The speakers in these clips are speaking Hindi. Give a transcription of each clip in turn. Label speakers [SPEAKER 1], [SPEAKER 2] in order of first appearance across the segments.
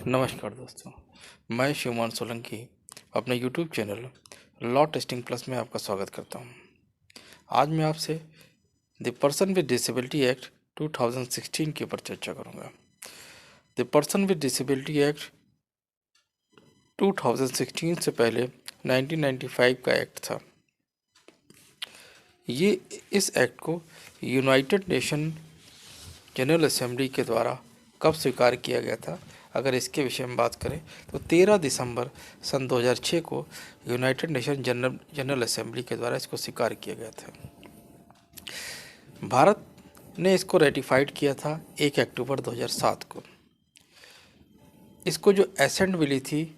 [SPEAKER 1] नमस्कार दोस्तों, मैं शिवमान सोलंकी अपने YouTube channel law testing plus में आपका स्वागत करता हूं। आज मैं आपसे the person with disability act 2016 के ऊपर चर्चा करूंगा। The person with disability act 2016 से पहले 1995 का एक्ट था। इस एक्ट को यूनाइटेड नेशन जनरल असेंबली के द्वारा कब स्वीकार किया गया था, अगर इसके विषय में बात करें तो 13 दिसंबर सन 2006 को यूनाइटेड नेशन जनरल असेंबली के द्वारा इसको स्वीकार किया गया था। भारत ने इसको रेटिफाइड किया था 1 अक्टूबर 2007 को। इसको जो एसेंट मिली थी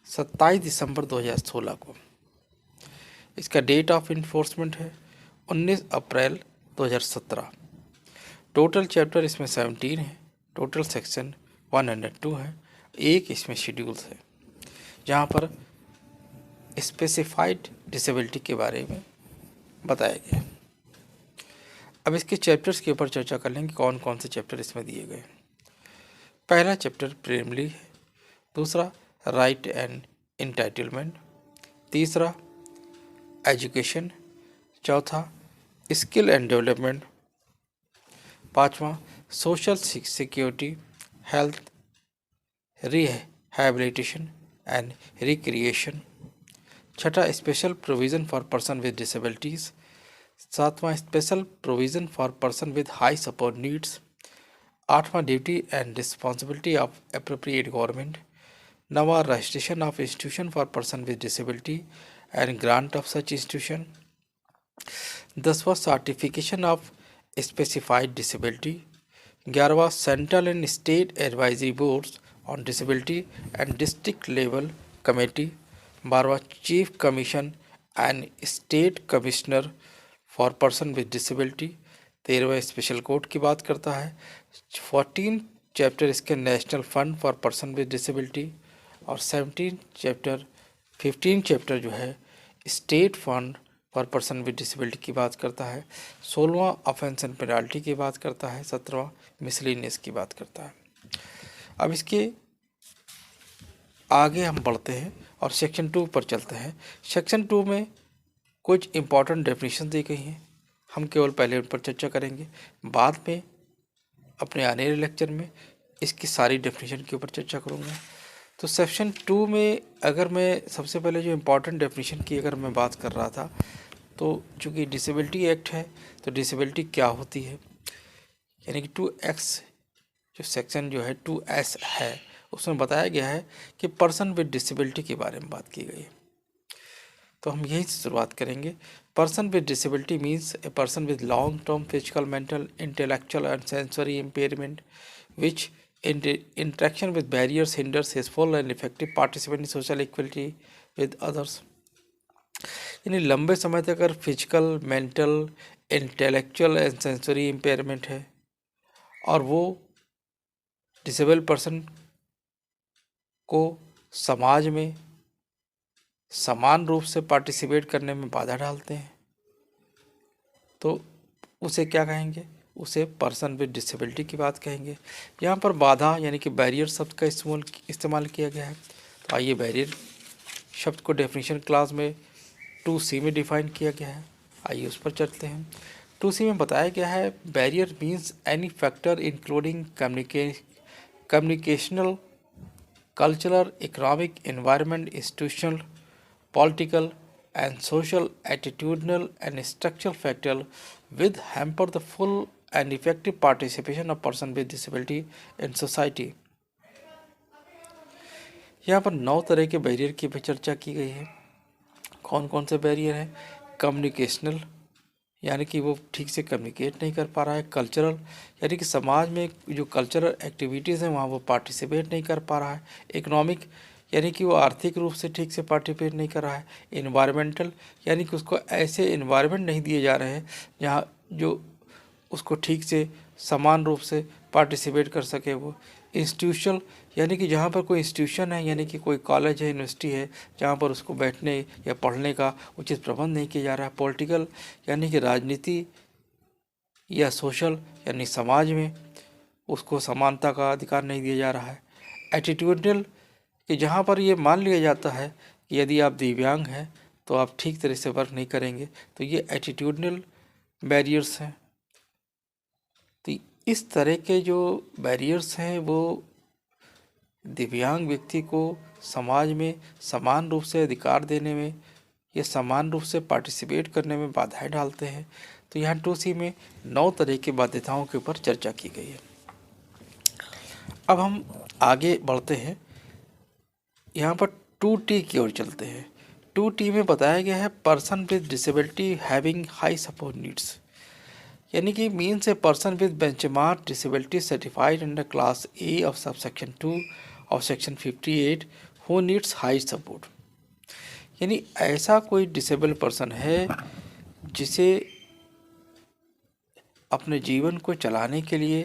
[SPEAKER 1] 27 दिसंबर 2016 को। इसका डेट ऑफ इन्फोर्समेंट है 19 अप्रैल 2017। टोटल चैप्टर इसमें 17 है, टोटल सेक्शन 102 है, एक इसमें शेड्यूल्स है जहाँ पर स्पेसिफाइड डिसेबिलिटी के बारे में बताया गया। अब इसके चैप्टर्स के ऊपर चर्चा कर लेंगे, कौन कौन से चैप्टर इसमें दिए गए। पहला चैप्टर प्रिलिमिनरी है, दूसरा राइट एंड एंटाइटलमेंट, तीसरा एजुकेशन, चौथा स्किल एंड डेवलपमेंट, पाँचवा social security, health, rehabilitation and recreation, छठा special provision for person with disabilities, सातवां special provision for person with high support needs, आठवां duty and responsibility of appropriate government, नवा registration of institution for person with disability and grant of such institution, दसवां सर्टिफिकेशन ऑफ स्पेसिफाइड डिसेबिलिटी, 11वां central and state advisory boards on disability and district level committee, 12वां chief commission and state commissioner for person with disability, 13वां स्पेशल कोर्ट की बात करता है, 14 चैप्टर इसके national fund for person with disability और 15 चैप्टर जो है state fund for person with disability की बात करता है, 16वां ऑफेंस एंड पेनाल्टी की बात करता है, 17वां मिसलेनियस की बात करता है। अब इसके आगे हम बढ़ते हैं और सेक्शन 2 पर चलते हैं। सेक्शन 2 में कुछ इम्पॉर्टेंट डेफिनेशन दी गई हैं, हम केवल पहले उन पर चर्चा करेंगे, बाद में अपने आने वाले लेक्चर में इसकी सारी डेफिनेशन के ऊपर चर्चा करूँगा। तो सेक्शन 2 में अगर मैं सबसे पहले जो इम्पोर्टेंट डेफिनेशन की अगर मैं बात कर रहा था, तो चूँकि डिसेबिलिटी एक्ट है तो डिसेबिलिटी क्या होती है, यानी कि 2X जो सेक्शन जो है 2S है उसमें बताया गया है कि पर्सन विद डिसेबिलिटी के बारे में बात की गई है। तो हम यहीं से शुरुआत करेंगे। Person with disability means a person with long term physical, mental, intellectual and sensory impairment which interaction with barriers hinders his full and effective participation in social equality with others। यानी लंबे समय तक अगर physical, mental, intellectual and sensory impairment है और वो डिसेबल पर्सन को समाज में समान रूप से पार्टिसिपेट करने में बाधा डालते हैं, तो उसे क्या कहेंगे, उसे पर्सन विद डिसेबिलिटी की बात कहेंगे। यहाँ पर बाधा यानी कि बैरियर शब्द का इस्तेमाल किया गया है। तो आइए बैरियर शब्द को डेफिनेशन क्लास में 2C में डिफाइन किया गया है, आइए उस पर चलते हैं। 2C में बताया गया है barrier means any factor including communicational, cultural, economic, environment, institutional, political and social, attitudinal and structural factor with hamper the full and effective participation of person with disability in society। यहाँ पर 9 तरह के बैरियर की भी चर्चा की गई है। कौन कौन से बैरियर हैं? कम्युनिकेशनल यानी कि वो ठीक से कम्युनिकेट नहीं कर पा रहा है, कल्चरल यानी कि समाज में जो कल्चरल एक्टिविटीज़ हैं वहाँ वो पार्टिसिपेट नहीं कर पा रहा है, इकोनॉमिक यानी कि वो आर्थिक रूप से ठीक से पार्टिसिपेट नहीं कर रहा है, इन्वायरमेंटल यानी कि उसको ऐसे इन्वायरमेंट नहीं दिए जा रहे हैं जहाँ जो उसको ठीक से समान रूप से पार्टिसिपेट कर सके, वो इंस्टीट्यूशनल यानी कि जहाँ पर कोई इंस्टीट्यूशन है यानी कि कोई कॉलेज है, यूनिवर्सिटी है जहाँ पर उसको बैठने या पढ़ने का उचित प्रबंध नहीं किया जा रहा है, पॉलिटिकल यानी कि राजनीति या सोशल यानी समाज में उसको समानता का अधिकार नहीं दिया जा रहा है। एटीट्यूडनल कि जहाँ पर ये मान लिया जाता है कि यदि आप दिव्यांग हैं तो आप ठीक तरह से वर्क नहीं करेंगे, तो ये एटीट्यूडनल बैरियर्स हैं। तो इस तरह के जो बैरियर्स हैं वो दिव्यांग व्यक्ति को समाज में समान रूप से अधिकार देने में या समान रूप से पार्टिसिपेट करने में बाधाएं डालते हैं। तो यहाँ 2C में 9 तरह की बाध्यताओं के ऊपर चर्चा की गई है। अब हम आगे बढ़ते हैं, यहाँ पर 2T की ओर चलते हैं। 2T में बताया गया है person with disability having high support needs, यानी कि means a person with benchmark disability certified under class A of subsection 2 of section 58 who needs high support. यानी ऐसा कोई डिसेबल पर्सन है जिसे अपने जीवन को चलाने के लिए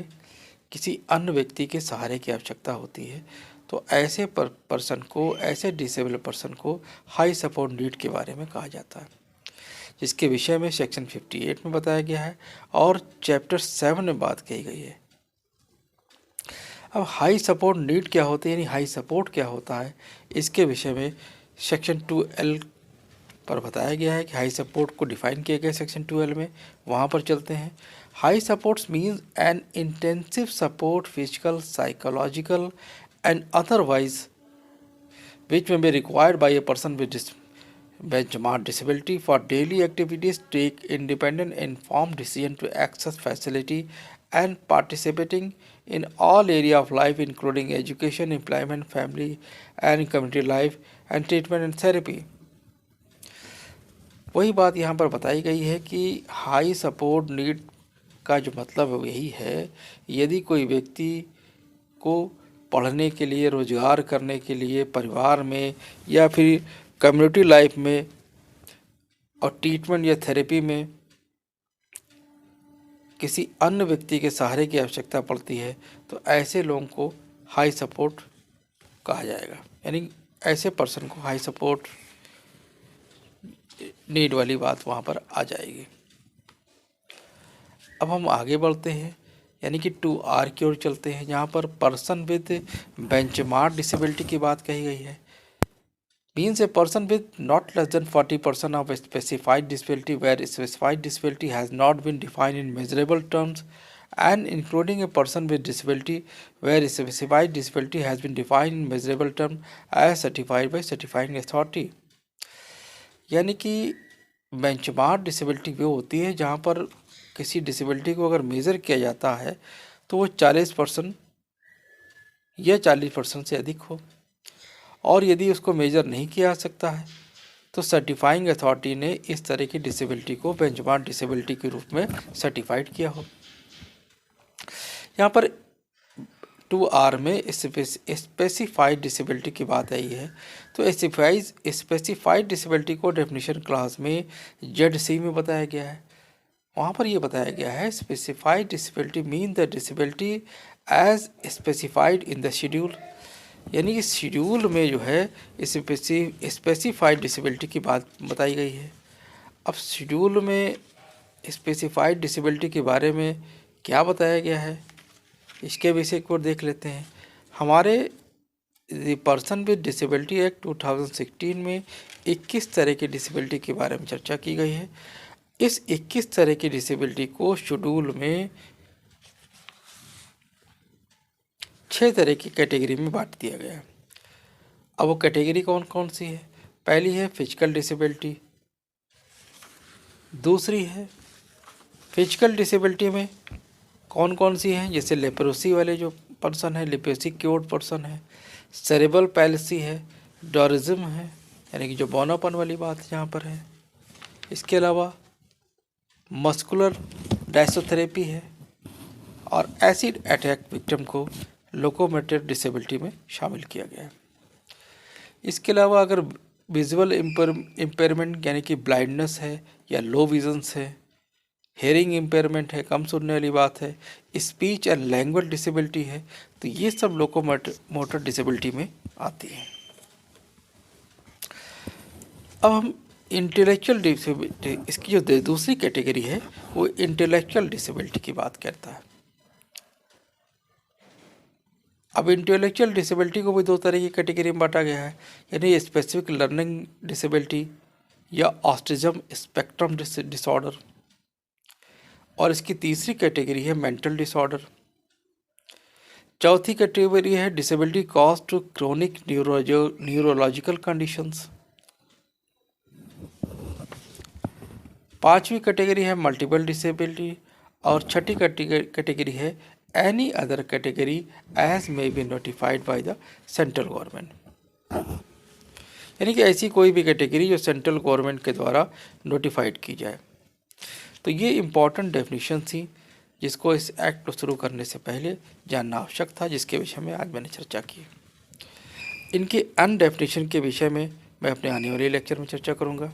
[SPEAKER 1] किसी अन्य व्यक्ति के सहारे की आवश्यकता होती है, तो ऐसे पर्सन को, ऐसे डिसेबल पर्सन को हाई सपोर्ट नीड के बारे में कहा जाता है, जिसके विषय में सेक्शन 58 में बताया गया है और चैप्टर 7 में बात की गई है। अब हाई सपोर्ट नीड क्या होती है, यानी हाई सपोर्ट क्या होता है, इसके विषय में सेक्शन 2L पर बताया गया है कि हाई सपोर्ट को डिफाइन किया गया सेक्शन 2L में। वहाँ पर चलते हैं। High supports means N intensive support physical, psychological and otherwise which may be required by a person with benchmark disability for daily activities, take independent informed decision to access facility and participating in all area of life including education, employment, family and community life and treatment and therapy। वही बात यहाँ पर बताई गई है कि हाई सपोर्ट नीड का जो मतलब है यही है, यदि कोई व्यक्ति को पढ़ने के लिए, रोजगार करने के लिए, परिवार में या फिर कम्युनिटी लाइफ में और ट्रीटमेंट या थेरेपी में किसी अन्य व्यक्ति के सहारे की आवश्यकता पड़ती है, तो ऐसे लोगों को हाई सपोर्ट कहा जाएगा, यानी ऐसे पर्सन को हाई सपोर्ट नीड वाली बात वहाँ पर आ जाएगी। अब हम आगे बढ़ते हैं, यानी कि 2R की ओर चलते हैं, जहाँ पर पर्सन विद बेंचमार्क डिसेबिलिटी की बात कही गई है। Means a person with not less than 40% of specified disability where specified disability has not been defined in measurable terms and including a person with disability where specified disability has been defined in measurable term as certified by certifying authority। यानी कि बेंचमार्क डिसेबिलिटी वो होती है जहाँ पर किसी डिसेबिलिटी को अगर मेज़र किया जाता है तो वो 40% या 40% से अधिक हो, और यदि उसको मेज़र नहीं किया जा सकता है तो सर्टिफाइंग अथॉरिटी ने इस तरह की डिसेबिलिटी को बेंचमार्क डिसेबिलिटी के रूप में सर्टिफाइड किया हो। यहाँ पर 2R में स्पेसिफाइड डिसेबिलिटी की बात आई है, तो स्पेसिफाइड डिसेबिलिटी को डेफिनेशन क्लास में ZC में बताया गया है। वहाँ पर ये बताया गया है specified disability mean the disability as specified in the schedule, यानी कि शेड्यूल में जो है स्पेसिफाइड डिसेबिलिटी की बात बताई गई है। अब शेड्यूल में स्पेसिफाइड डिसेबिलिटी के बारे में क्या बताया गया है, इसके विषय को देख लेते हैं। हमारे पर्सन विद डिसेबिलिटी एक्ट 2016 में 21 तरह की डिसेबिलिटी के बारे में चर्चा की गई है। इस 21 तरह की डिसेबिलिटी को शेड्यूल में 6 तरह की कैटेगरी में बांट दिया गया है। अब वो कैटेगरी कौन कौन सी है? पहली है फिजिकल डिसेबिलिटी, दूसरी है फिजिकल डिसेबिलिटी में कौन कौन सी हैं, जैसे लेप्रोसी वाले जो पर्सन है, लेप्रोसी क्योर्ड पर्सन है, सेरेब्रल पैलिसी है, डोरिज्म है, यानी कि जो बौनापन वाली बात यहाँ पर है। इसके अलावा मस्कुलर डायसोथेरेपी है और एसिड अटैक विक्टिम को लोकोमोटर डिसेबिलिटी में शामिल किया गया है। इसके अलावा अगर विजुअल इम्पेयरमेंट यानी कि ब्लाइंडनेस है या लो विजन्स है, हेयरिंग इम्पेयरमेंट है, कम सुनने वाली बात है, स्पीच एंड लैंग्वेज डिसेबिलिटी है, तो ये सब लोकोमोटर डिसेबिलिटी में आती है। अब हम इंटेलेक्चुअल डिसेबिलिटी, इसकी जो दूसरी कैटेगरी है वो इंटेलेक्चुअल डिसेबिलिटी की बात करता है। अब इंटेलेक्चुअल डिसेबिलिटी को भी दो तरह की कैटेगरी में बांटा गया है, यानी स्पेसिफिक लर्निंग डिसेबिलिटी या ऑटिज्म स्पेक्ट्रम डिसऑर्डर, और इसकी तीसरी कैटेगरी है मेंटल डिसऑर्डर। चौथी कैटेगरी है disability cause to chronic neurological conditions. पांचवी कैटेगरी है मल्टीपल डिसेबिलिटी, और छठी कैटेगरी है any other category as may be notified by the central government, यानी कि ऐसी कोई भी कैटेगरी जो सेंट्रल गवर्नमेंट के द्वारा नोटिफाइड की जाए। तो ये इम्पॉर्टेंट डेफिनेशन थी जिसको इस एक्ट को शुरू करने से पहले जानना आवश्यक था, जिसके विषय में आज मैंने चर्चा की। इनके अन्य डेफिनेशन के विषय में मैं अपने आने वाले लेक्चर में चर्चा करूँगा।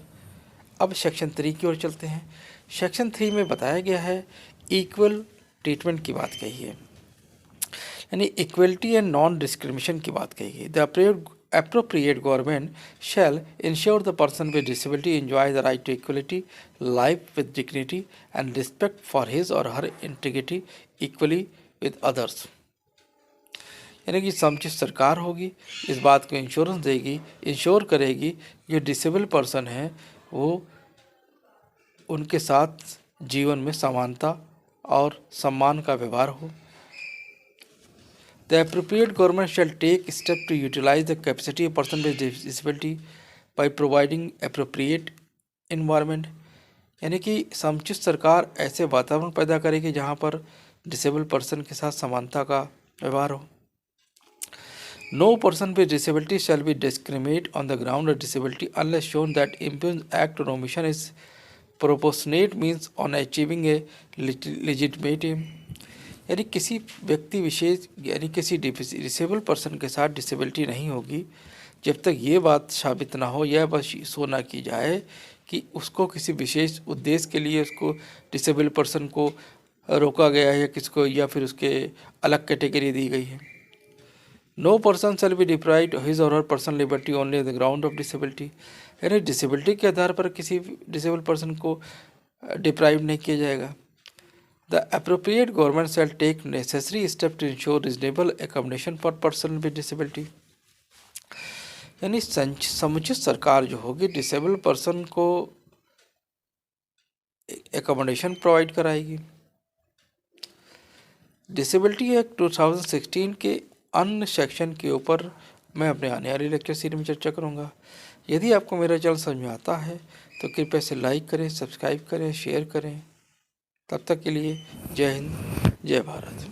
[SPEAKER 1] अब सेक्शन 3 की ओर चलते हैं। सेक्शन 3 में बताया गया है इक्वल ट्रीटमेंट की बात कही है, यानी इक्वलिटी एंड नॉन डिस्क्रिमिनेशन की बात कही गई। The appropriate government shall ensure the person with disability enjoy the right to equality, life with dignity and respect for his or her integrity equally with others। यानी कि समुचित सरकार होगी, इस बात को इंश्योरेंस देगी, इंश्योर करेगी जो डिसेबल पर्सन है वो उनके साथ जीवन में समानता और सम्मान का व्यवहार हो। The appropriate government shall take steps to utilize the capacity of person with disability by providing appropriate environment, यानी कि समुचित सरकार ऐसे वातावरण पैदा करेगी जहाँ पर डिसेबल पर्सन के साथ समानता का व्यवहार हो। No person with disability shall be discriminated on the ground of disability unless shown that impugn act or omission is proportionate means on achieving a legitimate aim, यानी किसी व्यक्ति विशेष यानी किसी डिसेबल पर्सन के साथ डिसेबिलिटी नहीं होगी जब तक ये बात साबित ना हो, यह बस सो ना की जाए कि उसको किसी विशेष उद्देश्य के लिए उसको डिसेबल पर्सन को रोका गया है या किसको या फिर उसके अलग कैटेगरी दी गई है। No person shall be deprived his or her personal liberty only on the ground of disability, यानी डिसेबिलिटी के आधार पर किसी डिसेबल पर्सन को डिप्राइव नहीं किया जाएगा। The appropriate government shall take necessary steps to ensure reasonable accommodation for person with disability, यानी समुचित सरकार जो होगी डिसेबल पर्सन को एकोमोडेशन प्रोवाइड कराएगी। डिसेबिलिटी एक्ट 2016 के अन्य सेक्शन के ऊपर मैं अपने आने वाले लेक्चर सीरीज में चर्चा करूँगा। यदि आपको मेरा चैनल समझ में आता है तो कृपया से लाइक करें, सब्सक्राइब करें, शेयर करें। तब तक के लिए जय हिंद, जय भारत।